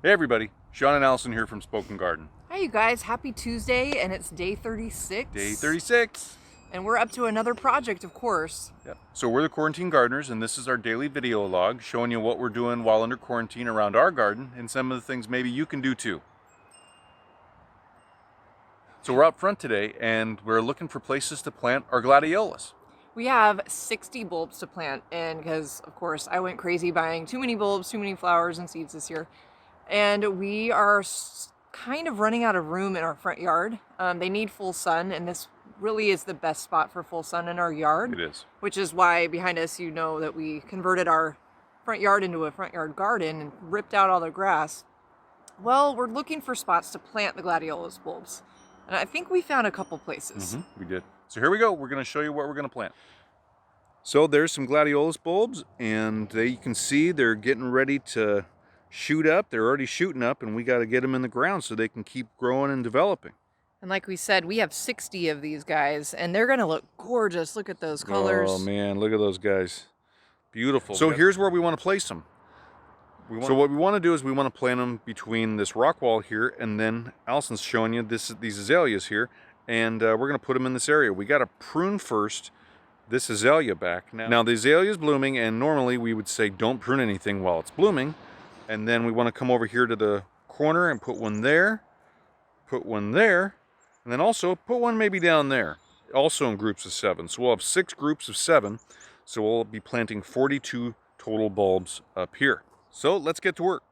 Hey everybody, Sean and Allison here from Spoken Garden. Hi you guys, happy Tuesday, and it's day 36. Day 36. And we're up to another project, of course. Yep. So we're the Quarantine Gardeners, and this is our daily video log showing you what we're doing while under quarantine around our garden and some of the things maybe you can do too. So we're out front today and we're looking for places to plant our Gladiolus. We have 60 bulbs to plant, and because, of course, I went crazy buying too many bulbs, too many flowers and seeds this year. And we are kind of running out of room in our front yard. They need full sun, and this really is the best spot for full sun in our yard. It is. Which is why behind us, you know that we converted our front yard into a front yard garden and ripped out all the grass. Well, we're looking for spots to plant the Gladiolus bulbs. And I think we found a couple places. We did. So here we go. We're going to show you what we're going to plant. So there's some Gladiolus bulbs, and you can see they're getting ready to shoot up. They're already shooting up, and we got to get them in the ground so they can keep growing and developing. And like we said, we have 60 of these guys, and they're going to look gorgeous. Look at those colors. Oh man, look at those guys. Beautiful. So here's where we want to place them. So what we want to do is we want to plant them between this rock wall here, and then Allison's showing you these azaleas here, and we're going to put them in this area. We got to prune first this azalea back. Now the azalea is blooming, and normally we would say don't prune anything while it's blooming. And then we want to come over here to the corner and put one there, put one there, and then also put one maybe down there, also in groups of 7. So we'll have 6 groups of 7. So we'll be planting 42 total bulbs up here. So let's get to work.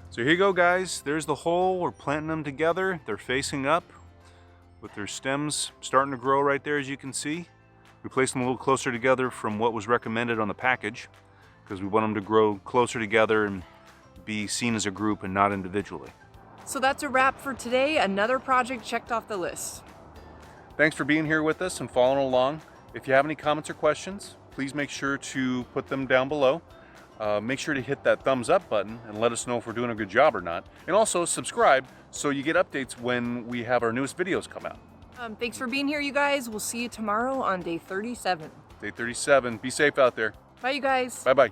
So here you go, guys. There's the hole. We're planting them together. They're facing up with their stems starting to grow right there, as you can see. We placed them a little closer together from what was recommended on the package because we want them to grow closer together and be seen as a group and not individually. So that's a wrap for today. Another project checked off the list. Thanks for being here with us and following along. If you have any comments or questions, please make sure to put them down below. Make sure to hit that thumbs up button and let us know if we're doing a good job or not. And also subscribe so you get updates when we have our newest videos come out. Thanks for being here, you guys. We'll see you tomorrow on day 37. Day 37. Be safe out there. Bye, you guys. Bye-bye.